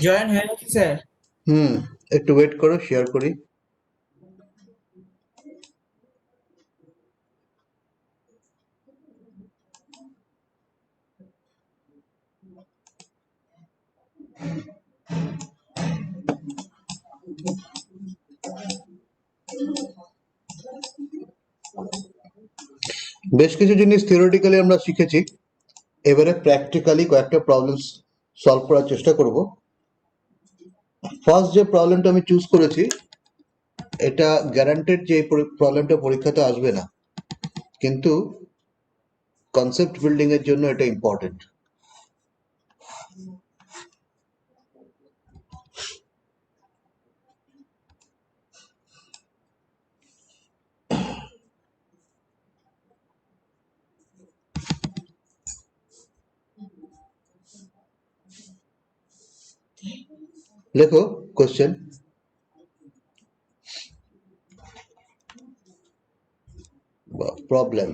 Join হয়ে গেছে sir. একটু ওয়েট করো, শেয়ার করি। বেশ কিছু জিনিস থিওরিটিক্যালি আমরা শিখেছি, এবারে প্র্যাকটিক্যালি কয়েকটা প্রবলেমস সলভ করার চেষ্টা করব। ফার্স্ট যে প্রবলেমটা আমি চুজ করেছি, এটা গ্যারান্টেড যে এই প্রবলেমটা পরীক্ষাতে আসবে না, কিন্তু কনসেপ্ট বিল্ডিং এর জন্য এটা ইম্পর্টেন্ট। লেখো question. Problem,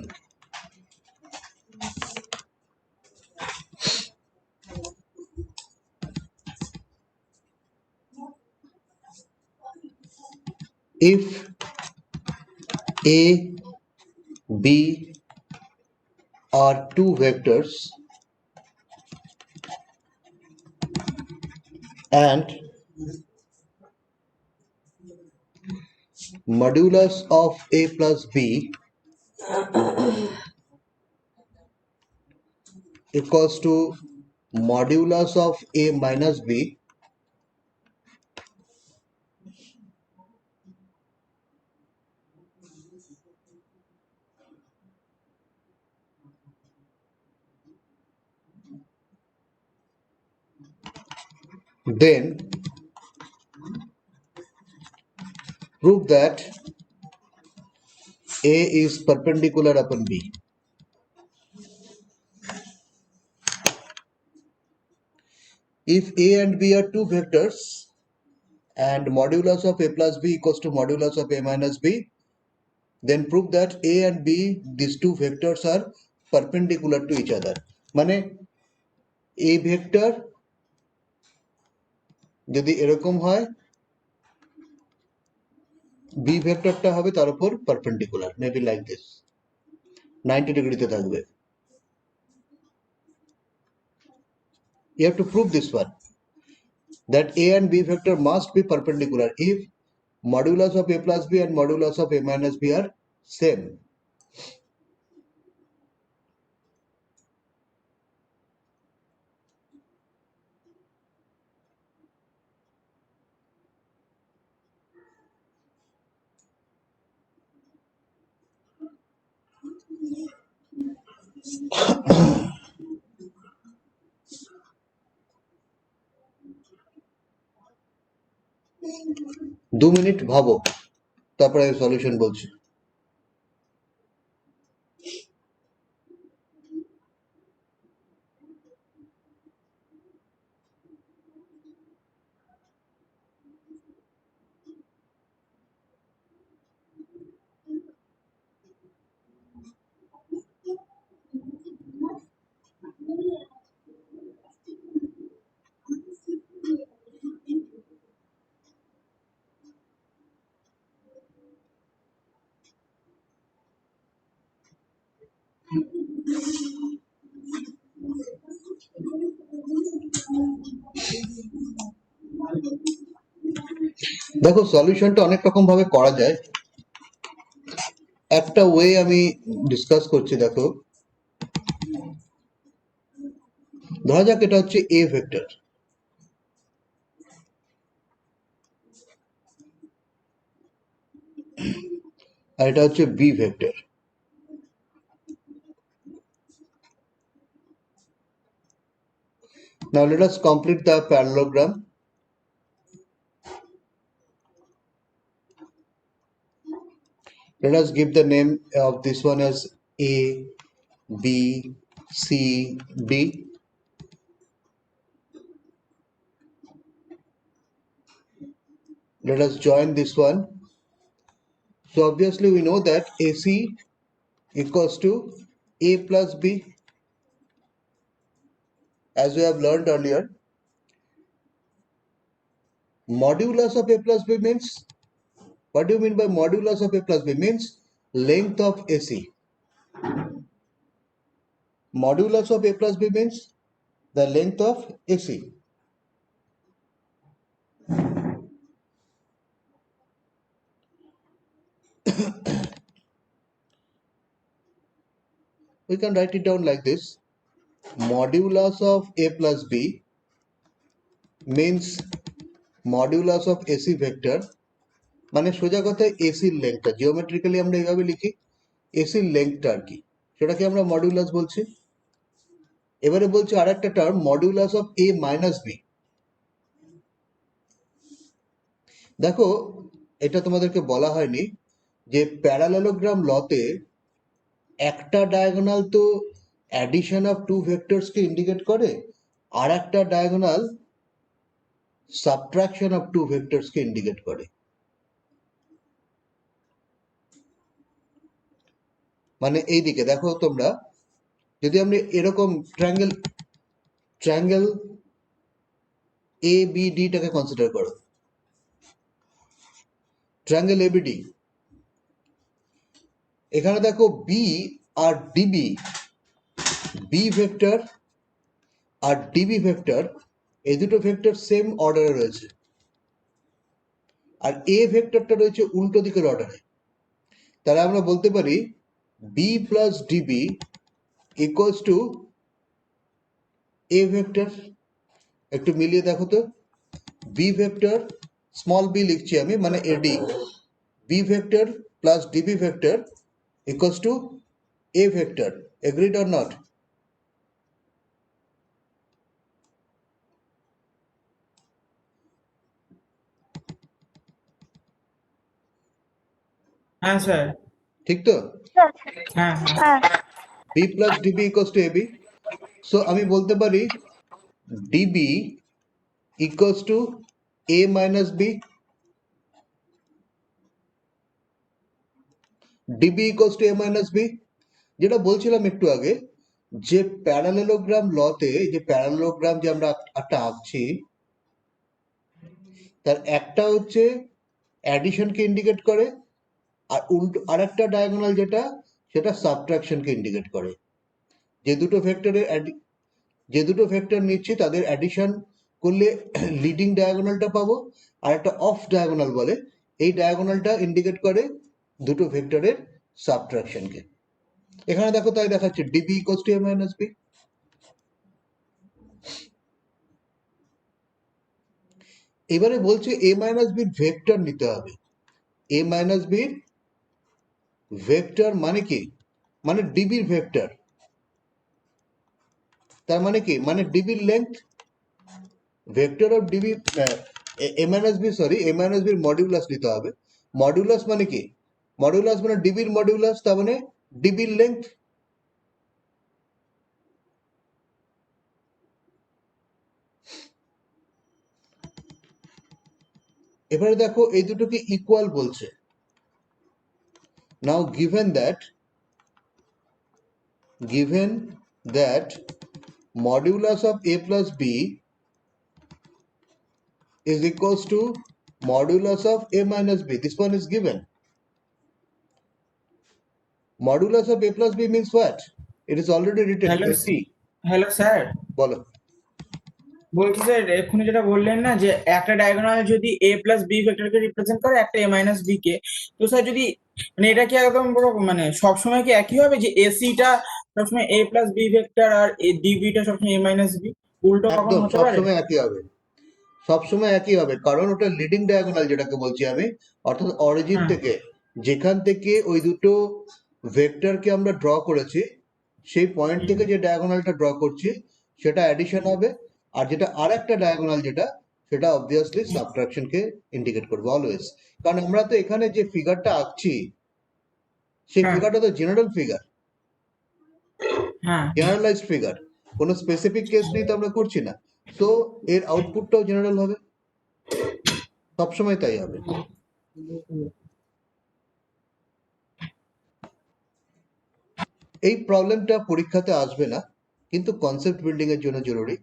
if A, B are two vectors and modulus of A plus B equals to modulus of A minus B, then prove that A is perpendicular upon B. If A and B are two vectors and modulus of A plus B equals to modulus of A minus B, then prove that A and B, these two vectors are perpendicular to each other. মানে A vector যদি এরকম হয়, B ভেক্টরটা হবে তার উপর perpendicular, maybe like this, 90 ডিগ্রিতে থাকবে। You have to prove this one, that A and B vector must be perpendicular if modulus of A plus B and modulus of A minus B are same. দু minute ভাবো, তারপরে solution বলছি। দেখো, সলিউশনটা অনেক রকম ভাবে করা যায়। একটা ওয়ে আমি ডিসকাস করছি। দেখো, ধরা যাক এটা হচ্ছে এ ভেক্টর, আর এটা হচ্ছে B vector. Now let us complete the parallelogram. Let us give the name of this one as A, B, C, D. Let us join this one So obviously we know that AC equals to A plus B, as we have learned earlier. Modulus of A plus B means, what do you mean by modulus of A plus B? Means length of AC. Modulus of A plus B means the length of AC. We can write it down like this. Modulus of A plus B means modulus of AC vector, মানে সোজা কথায় এসির লেংথটা, geometrically আমরা এইভাবে লিখি এসির লেংথটা আর কি, সেটাকে আমরা মডিউলাস বলছি। এবারে বলছি আর একটা term, modulus of A minus B. দেখো এটা তোমাদেরকে বলা হয়নি যে প্যারালেলোগ্রাম লতে একটা ডায়াগোনাল তো অ্যাডিশন অফ টু ভেক্টরসকে ইন্ডিকেট করে, আর একটা ডায়াগোনাল সাবট্রাকশন অফ টু ভেক্টরসকে ইন্ডিকেট করে। মানে এইদিকে দেখো তোমরা, যদি আমরা এরকম ট্রায়াঙ্গেল এ বি ডি টাকে কনসিডার করো, ট্রায়াঙ্গেল এ বি ডি, এখানে দেখো বি আর ডিবি, বি ভেক্টর আর ডিবি ভেক্টর, এই দুটো ভেক্টর সেম অর্ডারে রয়েছে, আর এ ভেক্টরটা রয়েছে উল্টো দিকের অর্ডারে। তাহলে আমরা বলতে পারি B plus DB equals to A vector. একটু মিলিয়ে দেখো তো, বি ভেক্টর স্মল বি লিখছি আমি, মানে AD, b vector plus DB vector equals to A vector. Agreed or not? হ্যাঁ স্যার। ঠিক তো? হ্যাঁ হ্যাঁ। B plus DB equals to AB. So আমি বলতে পারি DB equals to A minus b, DB equals to A minus b. যেটা বলছিলাম একটু আগে, যে প্যারালেলোগ্রাম লতে, যে প্যারালেলোগ্রাম যে আমরা একটা আঁকছি, তার একটা হচ্ছে অ্যাডিশনকে ইন্ডিকেট করে, আর উল্টো আর একটা ডায়াগোনাল যেটা, সেটা সাবট্রাকশনকে ইন্ডিকেট করে। যে দুটো ভেক্টর নিচ্ছি তাদের অ্যাডিশন করলে লিডিং ডায়াগোনালটা পাবো, আর একটা অফ ডায়াগোনাল বলে, এই ডায়াগোনালটা ইন্ডিকেট করে দুটো ভেক্টরের সাবট্রাকশনকে। এখানে দেখো তাই দেখাচ্ছে DB equals to A minus B. এবারে বলছে এ মাইনাস বির ভেক্টর নিতে হবে। এ মাইনাস বির ভেক্টর মানে কি? মানে ডিবির ভেক্টর। তার মানে কি? মানে ডিবির length, vector of DB, a minus b, sorry, a minus বির মডিউলাস নিতে হবে। মডিউলাস মানে কি? মডিউলাস মানে ডিবির মডিউলাস, তার মানে ডিবির লেন্থ। এবারে দেখো এই দুটোকে ইকুয়াল বলছে। নাও given that modulus of a plus b is equals to modulus of a minus b, this one is given. Modulus of a plus b means what? It is already written, hello AC. Hello sir, বলো। বলছি sir এক্ষুনি যেটা বললেন না যে একটা diagonal যদি এ plus B ভেক্টরকে রিপ্রেজেন্ট করে, একটা এ মাইনাস বি কে, তো স্যার যদি মানে এটা কি একদম পুরো মানে সবসময় কি একই হবে যে এসিটা সবসময় এ প্লাস বি ভেক্টর আর ডিবিটা সবসময় এ মাইনাস বি, উল্টো কখনো একদম হতে পারে? সবসময় একই হবে, সবসময় একই হবে, কারণ ওটা লিডিং ডায়াগোনাল যেটাকে বলছি আমি, অর্থাৎ অরিজিন হ্যাঁ থেকে, যেখান থেকে ওই দুটো ভেক্টরকে আমরা ড্র করেছি, সেই পয়েন্ট থেকে যে ডায়াগোনালটা ড্র করছি সেটা অ্যাডিশন হবে, আর যেটা আর একটা ডায়াগোনাল যেটা, সেটা অবভিয়াসলি সাবট্রাকশনকে ইন্ডিকেট করবে অলওয়েজ। কারণ আমরা তো এখানে যে ফিগারটা আঁকছি, সেই হ্যাঁ ফিগারটা তো জেনারেল ফিগার, হ্যাঁ। জেনারেলাইজড ফিগার, কোনো স্পেসিফিক কেস নিয়ে তো আমরা করছি না। তো এর আউটপুটটাও জেনারেল হবে, সবসময় তাই হবে। এই প্রবলেমটা পরীক্ষাতে আসবে না, কিন্তু কনসেপ্ট বিল্ডিং এর জন্য জরুরি।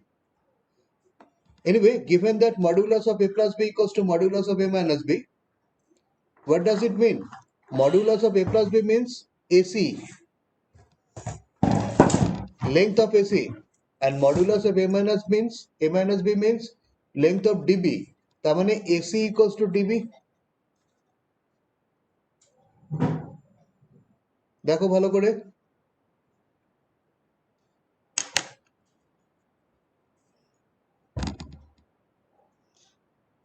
Anyway, given that modulus of a plus b equals to modulus of a minus b, what does it mean? Modulus of a plus b means AC, length of AC, and modulus of a minus b means length of db. তার মানে AC equals to db. দেখো ভালো করে।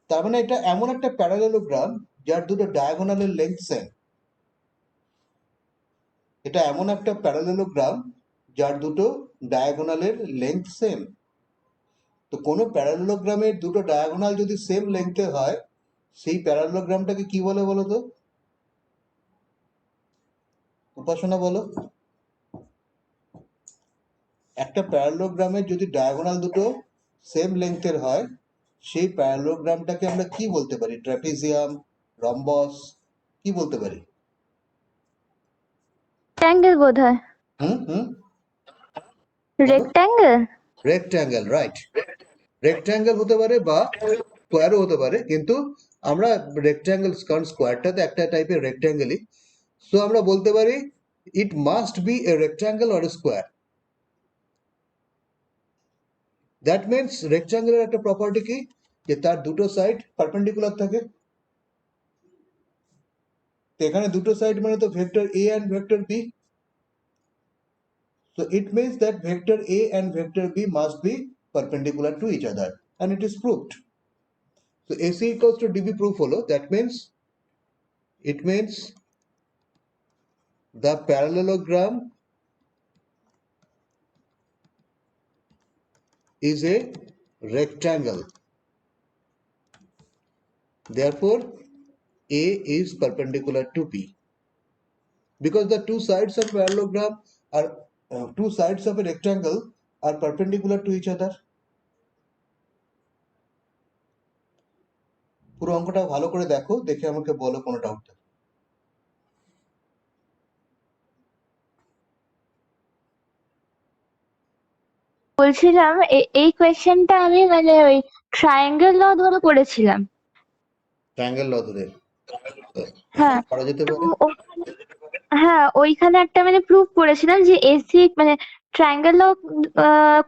তার মানে এটা এমন একটা প্যারালেলোগ্রাম যার দুটো ডায়াগোনালের লেন্থ সেম। এটা এমন একটা প্যারালেলোগ্রাম যার দুটো ডায়াগোনালের লেন্থ সেম। তো কোনো প্যারালেলোগ্রামের দুটো ডায়াগোনাল যদি সেম লেন্থের হয়, সেই প্যারালেলোগ্রামটাকে কি বলে বলো তো? উপাসনা বলো। একটা প্যারালেলোগ্রামের যদি ডায়াগোনাল দুটো সেম লেন্থের হয়, সেই প্যারালেলোগ্রামটাকে আমরা কি বলতে পারি? ট্র্যাপিজিয়াম, রম্বস, কি বলতে পারি? রেক্ট্যাঙ্গেল বোধহয়। হুম, রেক্ট্যাঙ্গেল। Rectangle, right. রেক্ট্যাঙ্গেল হতে পারে বা স্কোয়ারও হতে পারে, কিন্তু আমরা রেক্ট্যাঙ্গেল, কারণ স্কোয়ারটা তো একটা টাইপের রেক্ট্যাঙ্গেলই, সো আমরা বলতে পারি it must be a rectangle or a square. That means রেক্ট্যাঙ্গেলের একটা প্রপার্টি কি, যে তার দুটো সাইড পারপেন্ডিকুলার থাকে। তো এখানে দুটো সাইড মানে তো vector A and vector B, so it means that vector a and vector b must be perpendicular to each other, and it is proved. So AC equals to dB proof holo, that means it means the parallelogram is a rectangle, therefore A is perpendicular to B, because the two sides of parallelogram are two sides of a rectangle are perpendicular to each other. পুরো অঙ্কটা ভালো করে দেখো, দেখে আমাকে বলো কোনো doubt. বলছিলাম এই কোয়েশ্চেনটা আমি মানে ওই ট্রায়াঙ্গেল ল ধরে করেছিলাম। ট্রায়াঙ্গেল ল ধরে হ্যাঁ, করা যেতে তো পারে। হ্যাঁ ওইখানে একটা মানে প্রুভ করেছিলাম যে এসি মানে ট্রায়াঙ্গেল ল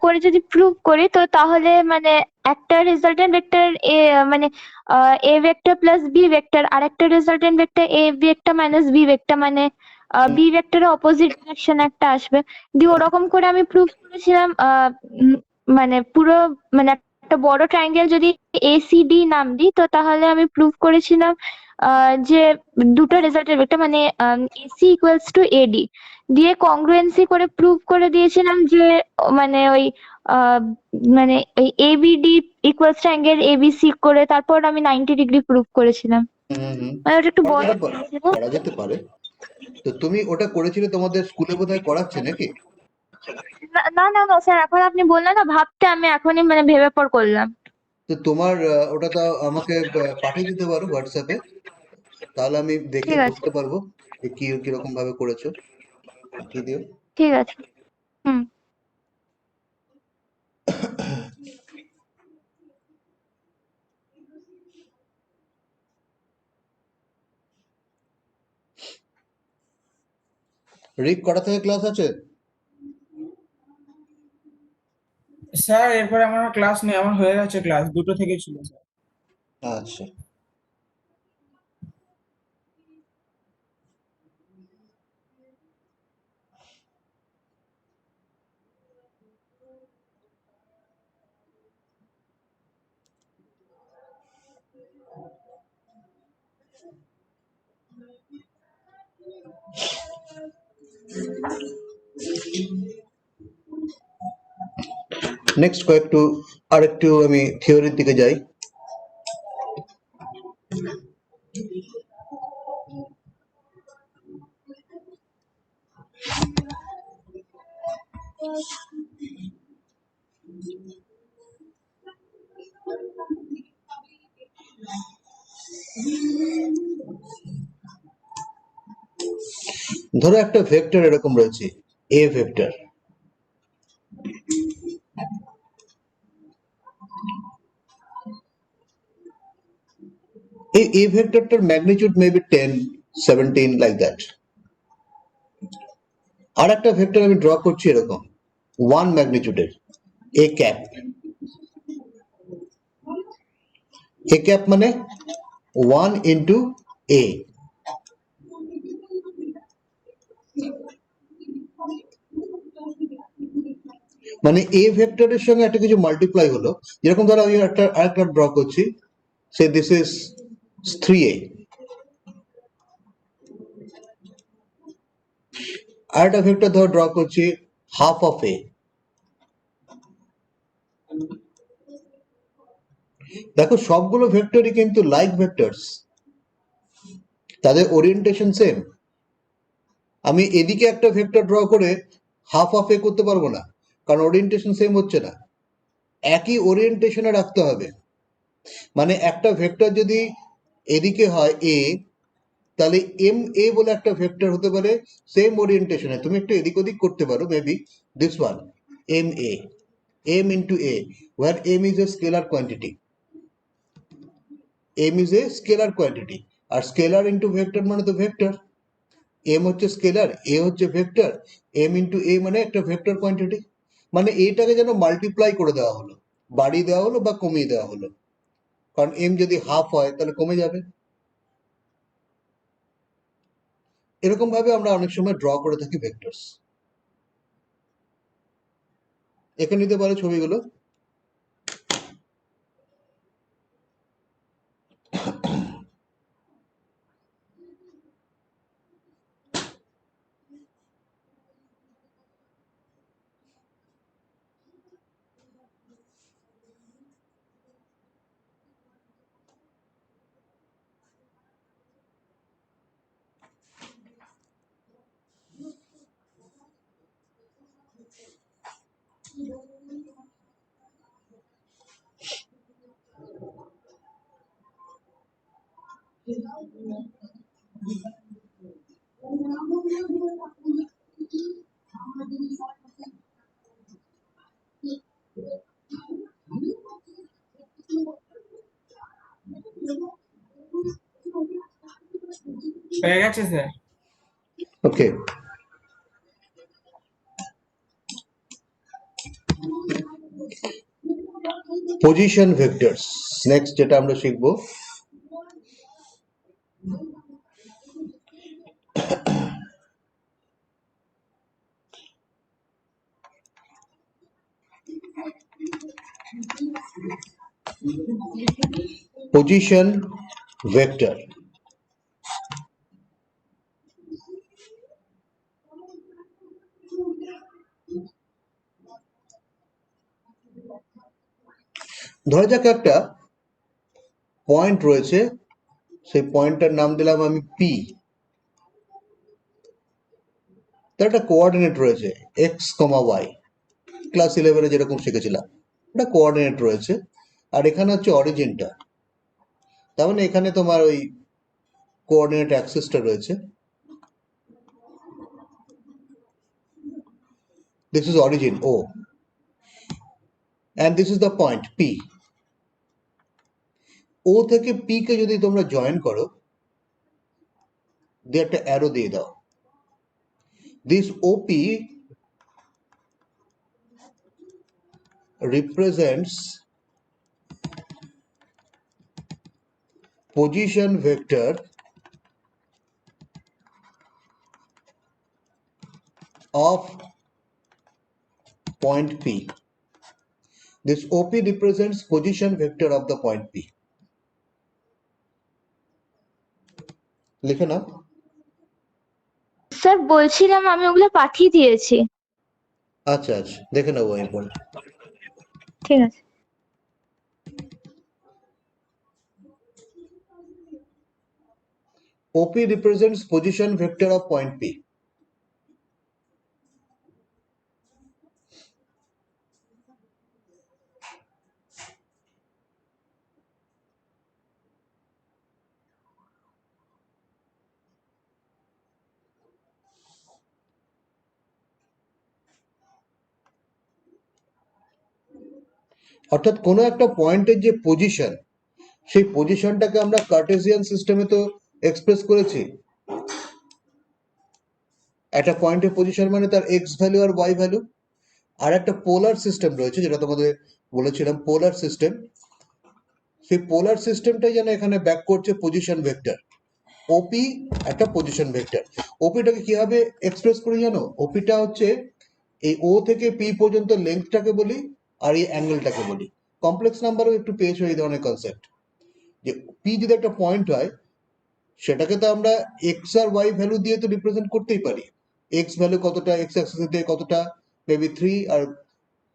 করে যদি প্রুভ করি তো তাহলে মানে একটা রেজাল্টেন্ট ভেক্টর এ মানে a vector plus b vector, আর একটা resultant vector a vector minus b vector, মানে বি ভেক্টরের অপোজিট ডিরেকশন একটা আসবে। দিয়ে ওরকম করে আমি প্রুভ করেছিলাম মানে পুরো মানে একটা বড় ট্রায়াঙ্গেল যদি এসিডি নাম দিই তো তাহলে আমি প্রুভ করেছিলাম যে দুটো রেজাল্টের ভেক্টর মানে এসি ইকুয়ালস টু এডি, দিয়ে কংগ্রুয়েন্সি করে প্রুভ করে দিয়েছিলাম যে মানে ওই মানে ওই ABD equals to angle ABC করে তারপর আমি 90 ডিগ্রি প্রুভ করেছিলাম। মানে ওটা একটু বড় ছিল। করা যেতে পারে। তো তুমি ওটা করেছিলে, তোমাদের স্কুলে বোধহয় করাচ্ছে নাকি? না না না স্যার, এখন আপনি বললেন না ভাবতে আমি এখনই মানে ভেবে পর করলাম। তো তোমার ওটা তো আমাকে পাঠিয়ে দিতে পারো হোয়াটসঅ্যাপে, তাহলে আমি দেখে ঠিক আছে, বুঝতে পারবো যে কি কিরকম ভাবে করেছো। পাঠিয়ে দিও। ঠিক আছে। হুম। রিক কটা থেকে ক্লাস আছে? স্যার এরপরে আমার ক্লাস নেই, আমার হয়ে গেছে ক্লাস, 2টো থেকে ছিল স্যার। আচ্ছা, নেক্সট আরেকটু আমি থিওরির দিকে যাই। ধরো একটা ভেক্টর এরকম রয়েছে A vector. A vectorটার ম্যাগনিটিউড মেবি 10, 17 লাইক দ্যাট। আর একটা ভেক্টর আমি ড্র করছি এরকম 1 ম্যাগনিটিউডের এ ক্যাপ। এ ক্যাপ মানে 1 ইন্টু এ। মানে এ ভেক্টরের সঙ্গে একটা কিছু মাল্টিপ্লাই হলো, যেরকম ধরো আমি আরেকটা ড্র করছি, সে দিস ইজ 3a। আরেকটা ভেক্টর ধরো ড্র করছি হাফ অফ এ। দেখো সবগুলো ভেক্টরই কিন্তু লাইক ভেক্টরস, তাদের ওরিয়েন্টেশন সেম। আমি এদিকে একটা ভেক্টর ড্র করে হাফ অফ এ করতে পারবো না, কারণ ওরিয়েন্টেশন সেম হচ্ছে না। একই ওরিয়েন্টেশনে রাখতে হবে। মানে একটা ভেক্টর যদি এদিকে হয় এ, তাহলে এম এ বলে একটা ভেক্টর হতে পারে সেম ওরিয়েন্টেশনে। তুমি একটু এদিক ওদিক করতে পারো, maybe this one M A, M into A, where M is a scalar quantity. M is a scalar quantity, আর স্কেলার ইন্টু ভেক্টর মানে তো ভেক্টর। এম হচ্ছে স্কেলার, এ হচ্ছে ভেক্টর, এম ইন্টু এ মানে একটা ভেক্টর কোয়ান্টিটি। মানে এটাকে যেন মাল্টিপ্লাই করে দেওয়া হলো, বাড়িয়ে দেওয়া হলো বা কমিয়ে দেওয়া হলো, কারণ এম যদি হাফ হয় তাহলে কমে যাবে। এরকম ভাবে আমরা অনেক সময় ড্র করে থাকি ভেক্টরস। এখানে নিতে পারো ছবিগুলো। হয়ে গেছে স্যার। ওকে, পজিশন ভেক্টরস নেক্সট যেটা আমরা শিখবো। Position vector. ধরা যাক একটা পয়েন্ট রয়েছে, সেই পয়েন্টটার নাম দিলাম আমি পি। তার একটা কোঅর্ডিনেট রয়েছে এক্স কমা ওয়াই, ক্লাস 11-এ যেরকম শিখেছিলাম একটা কোঅর্ডিনেট রয়েছে। আর এখানে হচ্ছে অরিজিনটা, তার মানে এখানে তোমার ওই কোঅর্ডিনেট অ্যাক্সিসটা রয়েছে। This is origin o, and this is the point p. O থেকে পি কে যদি তোমরা জয়েন করো, দিয়ে একটা অ্যারো দিয়ে দাও, this OP represents position vector of point P. This OP represents position vector of the point P. লিখে নাও। Sir বলছিলাম আমি ওগুলো পাঠিয়ে দিয়েছি। আচ্ছা আচ্ছা, দেখে নেবো এরপর। ঠিক আছে। OP represents position vector of point P. অর্থাৎ কোনো একটা পয়েন্টের যে পজিশন, সেই পজিশনটাকে আমরা কার্টেসিয়ান সিস্টেমে তো এক্সপ্রেস করেছি। একটা পয়েন্টের পজিশন মানে তার এক্স ভ্যালু আর ওয়াই ভ্যালু। আর একটা পোলার সিস্টেম রয়েছে, যেটা তোমাদের বলেছিলাম পোলার সিস্টেম। সেই পোলার সিস্টেমটাই যেন এখানে ব্যাক করছে পজিশন ভেক্টর। ওপি একটা পজিশন ভেক্টর। ওপিটাকে কিভাবে এক্সপ্রেস করি জানো? ওপিটা হচ্ছে এই ও থেকে পি পর্যন্ত লেন্থটাকে বলি, আর এই অ্যাঙ্গেলটাকে বলি। কমপ্লেক্স নাম্বারও একটু পেয়েছো এই ধরনের কনসেপ্ট, যে পি যদি একটা পয়েন্ট হয়, সেটাকে তো আমরা এক্স আর ওয়াই ভ্যালু দিয়ে তো রিপ্রেজেন্ট করতেই পারি। এক্স ভ্যালু কতটা, এক্স অ্যাক্সিসের দিকে কতটা, মেবি 3, আর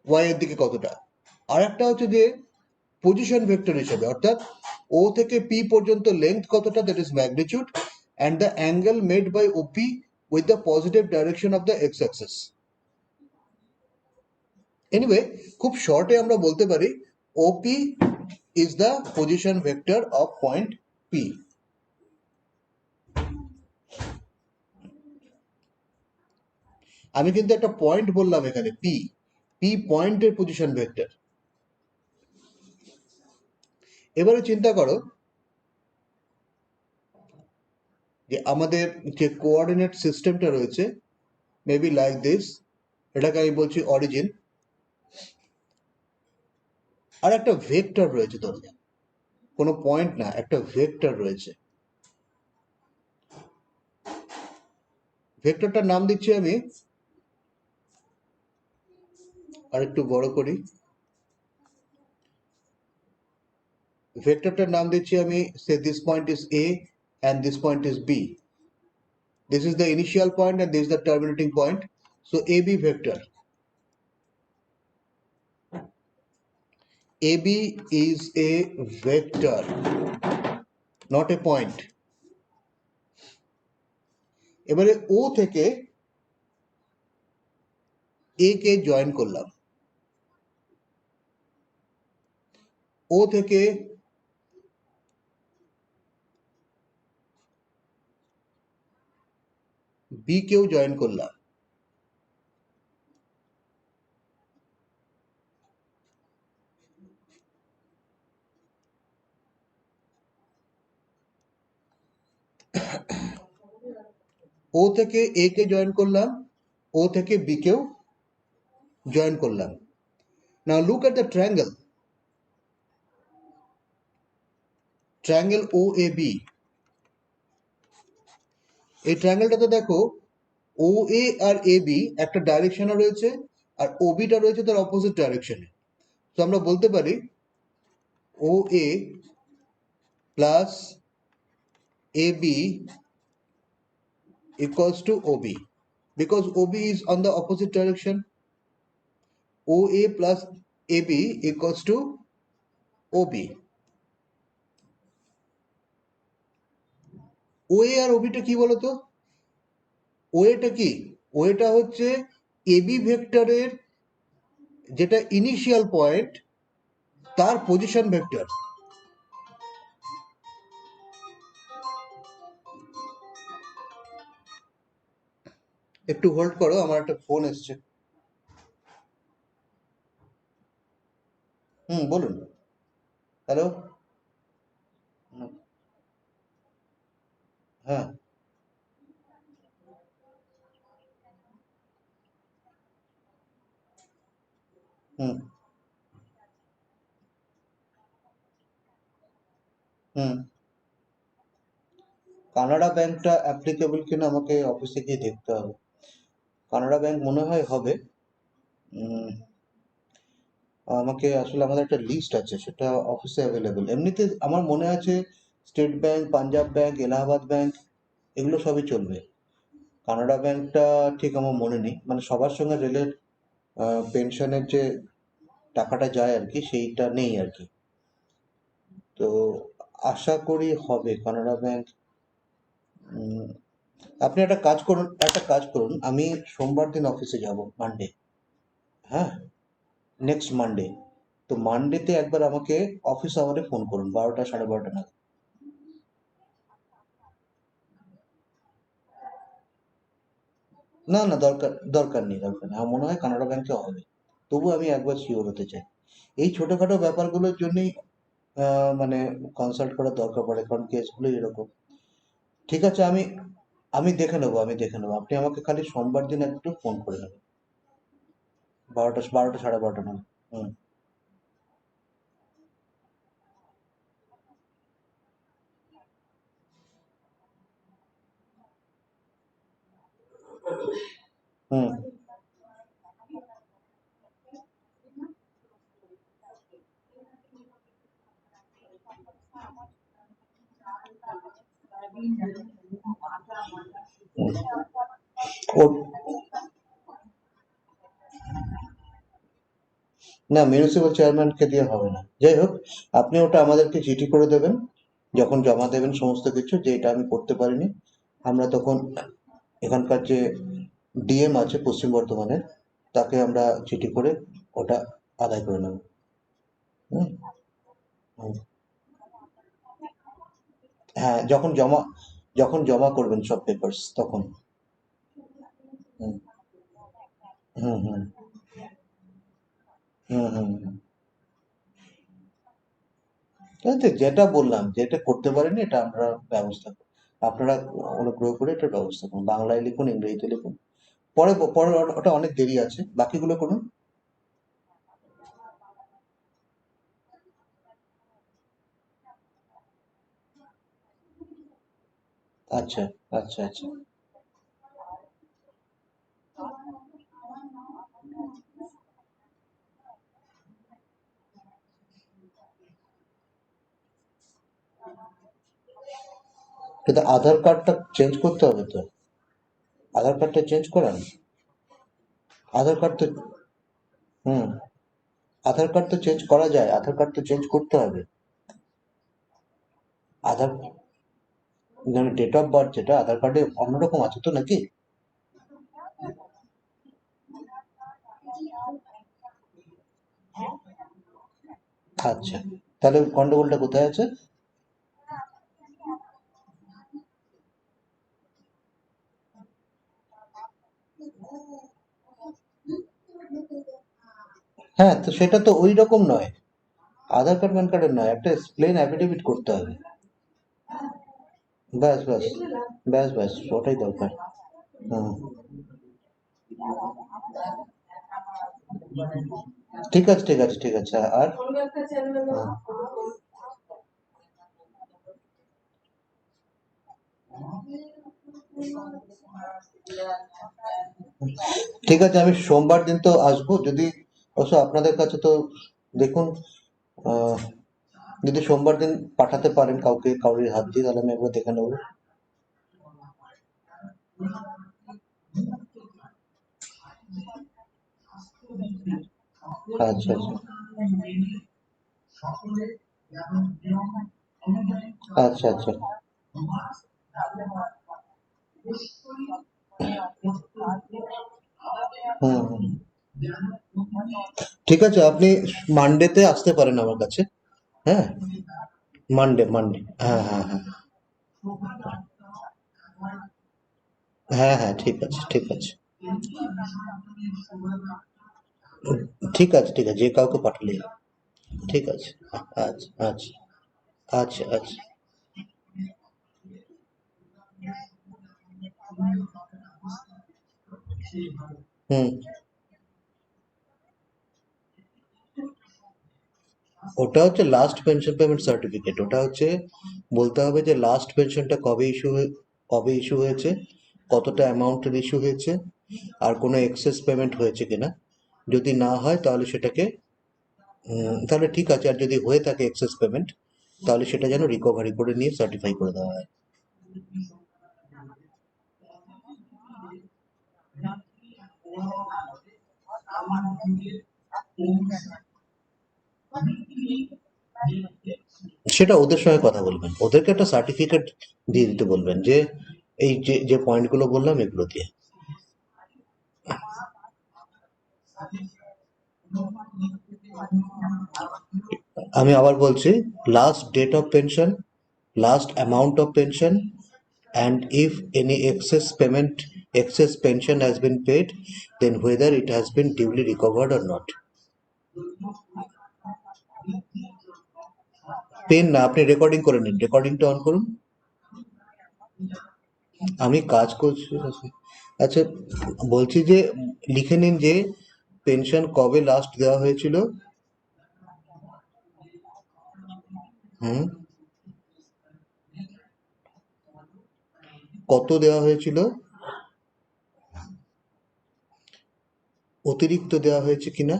ওয়াই এর দিকে কতটা। আর একটা হচ্ছে যে পজিশন ভেক্টর হিসেবে, অর্থাৎ ও থেকে পি পর্যন্ত লেন্থ কতটা, that is magnitude, and the angle made by OP with the positive direction of the x axis. Anyway, খুব শর্টে আমরা বলতে পারি OP is the position vector of point p. আমি কিন্তু একটা পয়েন্ট বললাম এখানে, পি। পি পয়েন্টের পজিশন ভেক্টর। এবারে চিন্তা করো যে আমাদের যে কোঅর্ডিনেট সিস্টেমটা রয়েছে, মেবি লাইক দিস, এটাকে আমি বলছি অরিজিন। আর একটা ভেক্টর রয়েছে, ধরো কোনো পয়েন্ট না, একটা ভেক্টর রয়েছে। ভেক্টরটার নাম দিচ্ছি আমি, আর একটু বড় করি, ভেক্টরটার নাম দিচ্ছি আমি, say this point is a and this point is b. This is the initial point and this is the terminating point. So AB vector, AB is a vector, not a point. এবারে O থেকে A K join করলাম, O থেকে B কেও join করলাম, O থেকে A K join করলাম, O থেকে B কেও জয়েন করলাম। Now look at the triangle, triangle OAB। এই ট্রায়াঙ্গেলটাতে দেখো OA আর AB একটা ডাইরেকশনে রয়েছে, আর OB টা রয়েছে তার অপোজিট ডাইরেকশনে। তো আমরা বলতে পারি OA plus AB equals to OB, because OB is on the opposite direction. OA plus AB equals to OB. OA R OB টা কি বলতো? OA টা কি? OA টা হচ্ছে AB ভেক্টরের যেটা ইনিশিয়াল পয়েন্ট, তার পজিশন ভেক্টর। একটু হোল্ড করো, আমার একটা ফোন এসছে। বলুন। হ্যালো। হ্যাঁ। হুম হুম কানাড়া ব্যাংকটা অ্যাপ্লিকেবল কিনা আমাকে অফিসে গিয়ে দেখতে হবে। কানাড়া ব্যাংক মনে হয় হবে। উম, আমাকে আসলে, আমাদের একটা লিস্ট আছে, সেটা অফিসে অ্যাভেলেবেল। এমনিতে আমার মনে আছে state bank, Punjab bank, Allahabad bank, এগুলো সবই চলবে। কানাড়া ব্যাংকটা ঠিক আমার মনে নেই, মানে সবার সঙ্গে রেলের পেনশনের যে টাকাটা যায় আর কি, সেইটা নেই আর কি। তো আশা করি হবে কানাড়া ব্যাংক। আপনি একটা কাজ করুন, আমি সোমবার দিন অফিসে যাব, মানডে। হ্যাঁ, নেক্সট মানডে। তো মানডেতে একবার আমাকে অফিস আওয়ারে ফোন করুন, 12টা 12:30 নাগাদ। না না, দরকার দরকার নেই, দরকার নেই। আমার মনে হয় কানাড়া ব্যাংকে হবে, তবু আমি একবার শিওর হতে চাই। এই ছোটখাটো ব্যাপারগুলোর জন্যই মানে কনসাল্ট করার দরকার পড়ে, কারণ কেসগুলো এরকম। ঠিক আছে, আমি দেখে নেবো। আপনি আমাকে খালি সোমবার দিন একটু ফোন করে নেবেন, 12টা 12:30 নাগাদ। হুম। হুম। হুম। ও না, মিউনিসিপ্যাল চেয়ারম্যানকে দিয়ে হবে না, যাই হোক, আপনি ওটা আমাদেরকে চিঠি করে দেবেন যখন জমা দেবেন সমস্ত কিছু, যে এটা আমি করতে পারিনি। আমরা তখন এখানকার যে ডিএম আছে পশ্চিম বর্ধমানের, তাকে আমরা চিঠি করে ওটা আদায় করে নেব। হুম। হুম। হ্যাঁ, যখন জমা করবেন সব পেপারস তখন। হুম। হুম। হুম। হুম। হুম। হুম। এই তো যেটা বললাম, যেটা করতে পারেনি এটা আমরা ব্যবস্থা করব। আপনারা অনুগ্রহ করে এটা ব্যবস্থা করুন, বাংলায় লিখুন, ইংরেজিতে লিখুন। পরে পরে ওটা অনেক দেরি আছে, বাকিগুলো করুন। আচ্ছা, আচ্ছা, আচ্ছা। কিন্তু আধার কার্ডটা চেঞ্জ করতে হবে তো, আধার কার্ডটা চেঞ্জ করান। আধার কার্ড তো হুম আধার কার্ড তো চেঞ্জ করা যায়, আধার কার্ড তো চেঞ্জ করতে হবে। আধার মানে ডেট অফ বার্থ যেটা আধার কার্ডে অন্যরকম আছে তো নাকি? আচ্ছা, তাহলে গন্ডগোলটা কোথায় আছে? হ্যাঁ, তো সেটা তো ওই রকম নয়, আধার কার্ড প্যান কার্ডের নয়, একটা প্লেন অ্যাফিডেভিট করতে হবে। ব্যাস ব্যাস ব্যাস ব্যাস, ওটাই দরকার। হুম। ঠিক আছে, ঠিক আছে, ঠিক আছে। আর হুম। ঠিক আছে, আমি সোমবার দিন তো আসবো, যদি অবশ্য আপনাদের কাছে তো দেখুন, আহ, যদি সোমবার দিন পাঠাতে পারেন কাউকে, কাউরির হাত দিয়ে, তাহলে আমি একবার দেখে নেবো। আচ্ছা, আচ্ছা, আচ্ছা, আচ্ছা। হুম। হুম। ঠিক আছে, আপনি মানডেতে আসতে পারেন আমার কাছে। হ্যাঁ, মানডে। হ্যাঁ, হ্যাঁ, হ্যাঁ। হ্যাঁ, হ্যাঁ, ঠিক আছে, ঠিক আছে। ঠিক আছে, ঠিক আছে, যে কাউকে পাঠালেই হবে। ঠিক আছে। আচ্ছা, আচ্ছা, আচ্ছা, আচ্ছা। হুম। ওটা হচ্ছে লাস্ট পেনশন পেমেন্ট সার্টিফিকেট, ওটা হচ্ছে বলতে হবে যে লাস্ট পেনশনটা কবে ইস্যু হয়েছে, কতটা অ্যামাউন্টের ইস্যু হয়েছে, আর কোনো এক্সেস পেমেন্ট হয়েছে কিনা। যদি না হয় তাহলে সেটাকে তাহলে ঠিক আছে, আর যদি হয়ে থাকে এক্সেস পেমেন্ট, তাহলে সেটা যেন রিকভারি করে নিয়ে সার্টিফাই করে দেওয়া হয়। সেটা ওদের সঙ্গে কথা বলবেন, ওদেরকে একটা সার্টিফিকেট দিয়ে দিতে বলবেন যে এই যে যে পয়েন্টগুলো বললাম এগুলো দিয়ে। আমি আবার বলছি, last date of pension, last amount of pension, and if any excess pension has been paid, then whether it has been duly recovered or not. Pen না, আপনি রেকর্ডিং করে নিন, রেকর্ডিংটা অন করুন। আমি কাজ করছি। আচ্ছা, বলছি যে লিখে নিন যে পেনশন কবে লাস্ট দেওয়া হয়েছিল। হুম, কত দেওয়া হয়েছিল, অতিরিক্ত দেওয়া হয়েছে কিনা,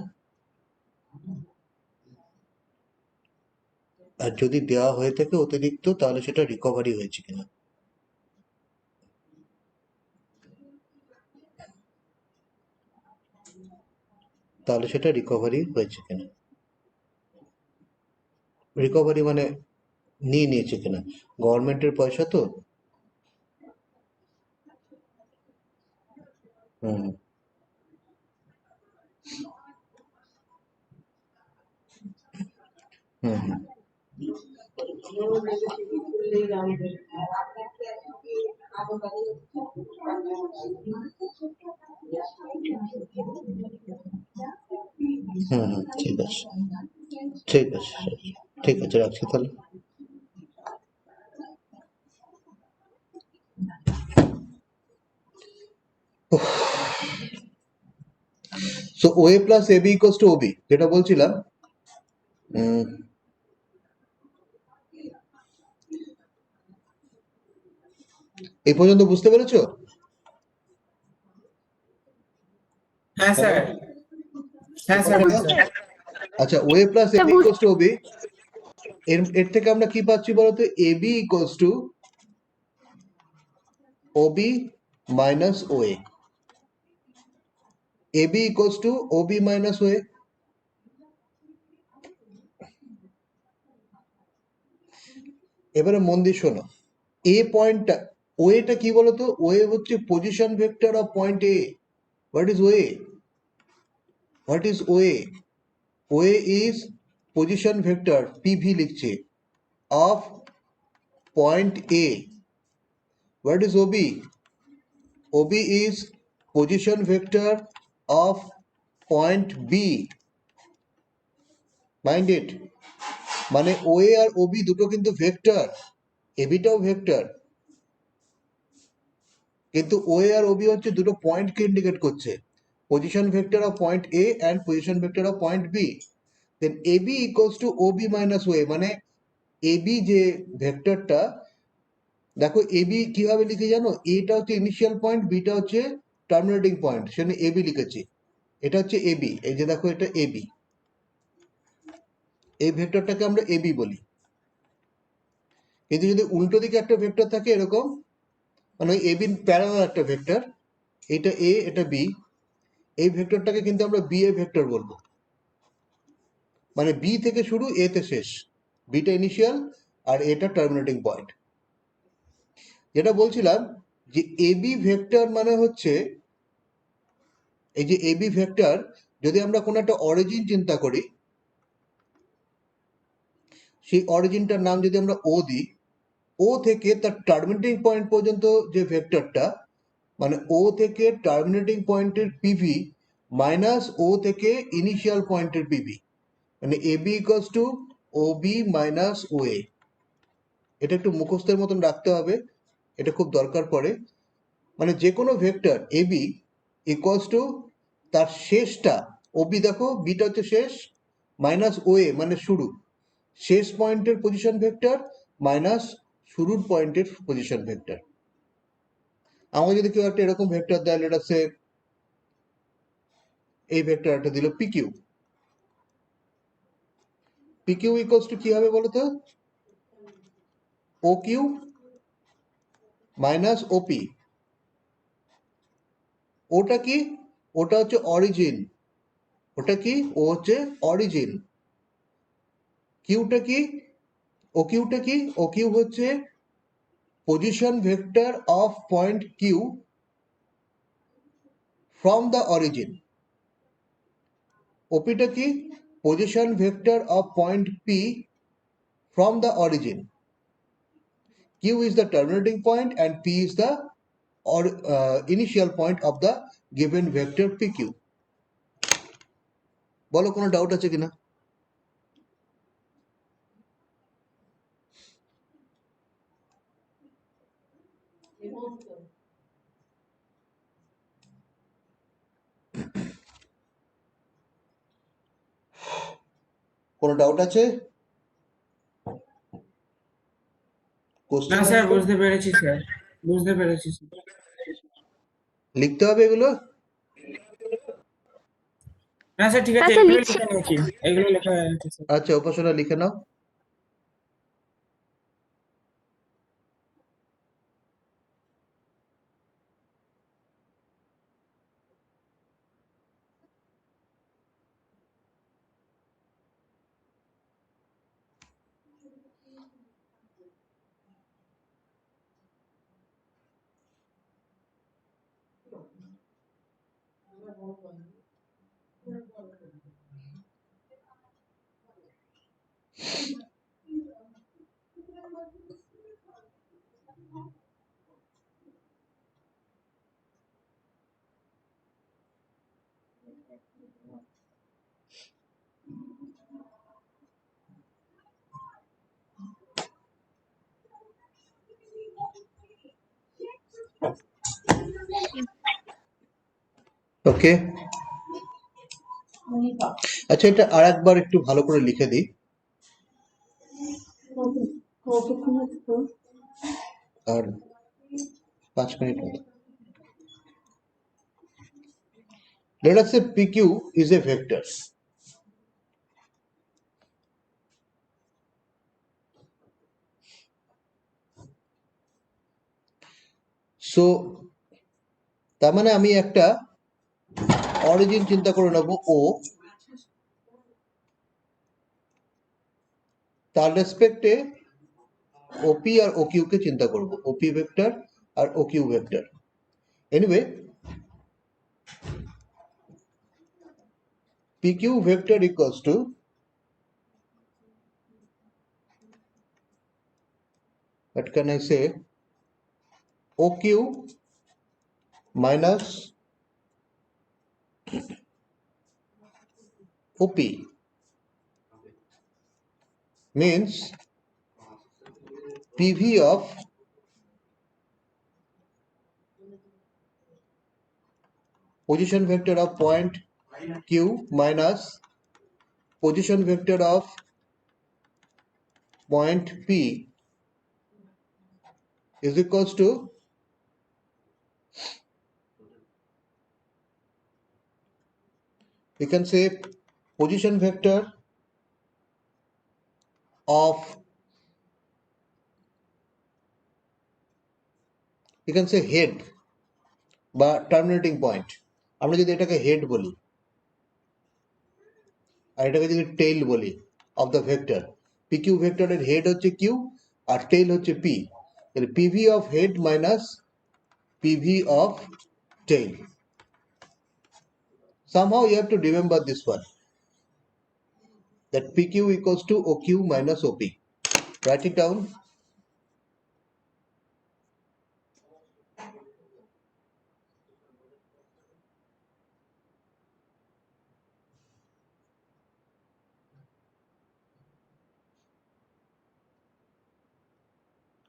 আর যদি দেওয়া হয়ে থাকে অতিরিক্ত তাহলে সেটা রিকভারি হয়েছে কিনা। তাহলে সেটা রিকভারি হয়েছে কিনা, রিকভারি মানে নিয়ে নিয়েছে কিনা, গভর্নমেন্টের পয়সা তো। হুম হুম হুম হুম হুম, ঠিক আছে, ঠিক আছে, ঠিক আছে, রাখছি তাহলে। So OA plus AB equals to OB, যেটা বলছিলাম। উম, এই পর্যন্ত বুঝতে পেরেছো? হ্যাঁ হ্যালো, স্যার, হ্যাঁ স্যার, হ্যাঁ স্যার। আচ্ছা, ওএ প্লাস তা এবি ইকুয়ালস টু ওবি, এর এর থেকে আমরা কি পাচ্ছি বলতো, AB equals to OB minus OA, AB equals to OB minus OA. এবারে মন দিয়ে শোনো, এ পয়েন্টটা, ওয়েটা কি বলতো, ওয়ে হচ্ছে position vector of point a. What is OA, what is OA, OA is position vector, PV লিখছে, of point a. What is OB, OB is position vector of point b. Mind it, মানে OA আর OB দুটো কিন্তু vector, এবিটাও vector, কিন্তু OA আর OB হচ্ছে দুটো পয়েন্টকে ইন্ডিকেট করছে, position vector of point a and position vector of point b. Then AB equals to OB minus OA, মানে এবি যে ভেক্টরটা, দেখো এবি কিভাবে লিখে জানো, এটা হচ্ছে ইনিশিয়াল পয়েন্ট, বিটা হচ্ছে টার্মিনেটিং পয়েন্ট, সেখানে এবি লিখেছি। এটা হচ্ছে এবি, এই যে দেখো এটা এবি, এই ভেক্টরটাকে আমরা এবি বলি। কিন্তু যদি উল্টো দিকে একটা ভেক্টর থাকে এরকম, মানে ওই এবির প্যারালাল একটা ভেক্টর, এটা এ এটা বি, এই ভেক্টরটাকে কিন্তু আমরা বি এ ভেক্টর বলবো। মানে বি থেকে শুরু, এ তে শেষ, বিটা ইনিশিয়াল আর এটা টার্মিনেটিং পয়েন্ট। যেটা বলছিলাম যে এবি ভেক্টর মানে হচ্ছে, এই যে এবি ভেক্টর, যদি আমরা কোনো একটা অরিজিন চিন্তা করি, সেই অরিজিনটার নাম যদি আমরা ও দিই, ও থেকে তার টার্মিনেটিং পয়েন্ট পর্যন্ত যে ভেক্টরটা, মানে ও থেকে টার্মিনেটিং পয়েন্টের পিভি মাইনাস ও থেকে ইনিশিয়াল পয়েন্টের পিভি, মানে AB equals to OB minus OA. এটা একটু মুখস্থের মতন রাখতে হবে, এটা খুব দরকার পড়ে। মানে যে কোনো ভেক্টর এবি ইকুয়ালস টু তার শেষটা, ওবি দেখো বিটা হচ্ছে শেষ, মাইনাস ওএ মানে শুরু, শেষ পয়েন্টের পজিশন ভেক্টর মাইনাস শুরুর পয়েন্টের পজিশন ভেক্টর। আমাকে যদি কেউ একটা এরকম ভেক্টর দেয়, লেট আস সে এই ভেক্টর একটা দিল পিকিউ, পিকিউ ইকুয়ালস টু কি হবে বলো তো, ও কিউ মাইনাস ওপি। ওটা কি, ওটা হচ্ছে অরিজিন, ওটা কি, ও হচ্ছে অরিজিন। কিউটা কি, ও কিউটা কি, ও কিউ হচ্ছে position vector of point q from the origin. ওপিটা কি, position vector of point p from the origin. Q is the terminating point and p is the or initial point of the given vector pq. বলো কোনো doubt আছে কিনা? কোনো doubt আছে? না question sir, আছে? বুঝতে পেরেছি স্যার, বুঝতে পেরেছি স্যার। লিখতে হবে এগুলো? না স্যার, ঠিক আছে, হ্যাঁ স্যার এগুলো লিখছি। লিখে নিয়েছি, এগুলো লেখা হয়ে গেছে স্যার। আচ্ছা, উপাসনা লিখে নাও। ওকে, আচ্ছা এটা আর একবার একটু ভালো করে লিখে দিই। আর 5 মিনিট মতো। Let us say PQ is a vector. So তার মানে আমি একটা অরিজিন চিন্তা করে নেব ও, তার রেসপেক্টে ওপি আর ওকিউ কে চিন্তা করব, ওপি ভেক্টর আর OQ vector. Anyway, PQ vector equals to what can I say, OQ minus OP means PV of position vector of point Q minus position vector of point P is equals to we can say position vector of, you can say head বা terminating point. আমরা যদি এটাকে head বলি আর এটাকে যদি tail বলি of the vector, PQ ভেক্টরের head হচ্ছে কিউ আর টেইল হচ্ছে পি, তাহলে PV of head minus PV of tail. Somehow you have to remember this one, that PQ equals to OQ minus OP. Write it down.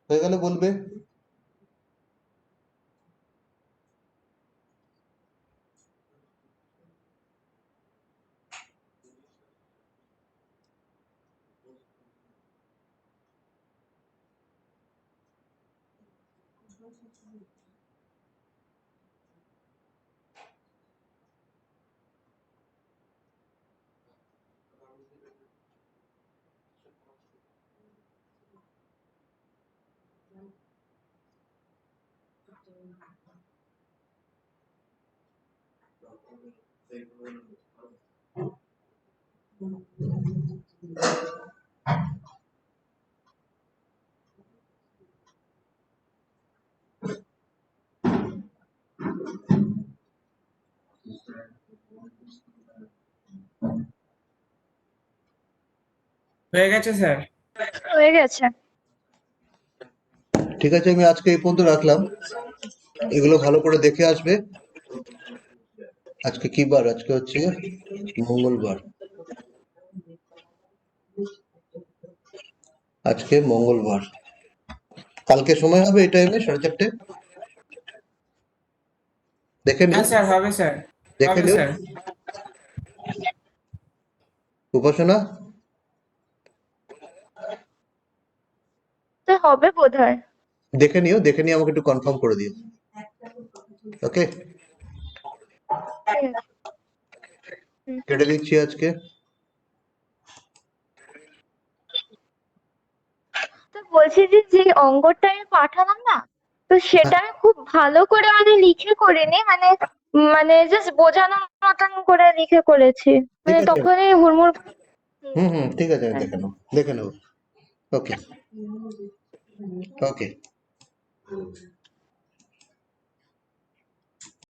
হয়ে গেলে বলবে। হয়ে গেছে sir. হয়ে গেছে। ঠিক আছে, আমি আজকে এই পর্যন্ত রাখলাম, এগুলো ভালো করে দেখে আসবে। আজকে কি বার? আজকে হচ্ছে মঙ্গলবার, আজকে মঙ্গলবার। কালকে সময় হবে এই টাইমে 4:30? দেখে নিও, হ্যাঁ স্যার, হবে স্যার, দেখে হবে নিও। স্যার। উপাসনা, তো হবে বোধহয়। দেখে নিও, দেখে নিয়ে আমাকে একটু কনফার্ম করে দিও। ওকে, ঠিক আছে। হুম। কেটে দিচ্ছি আজকে। তো বলছি যে যে অঙ্কটা আমি পাঠালাম না, তো সেটা আমি খুব ভালো করে মানে লিখে করিনি, মানে মানে জাস্ট বোঝানোর মতন করে লিখে করেছি, ঠিক মানে আছে, তখনই হুড়মুড়। হুম হুম, ঠিক আছে, আমি হ্যাঁ। দেখে নেবো, দেখে নেবো। ওকে, ওকে।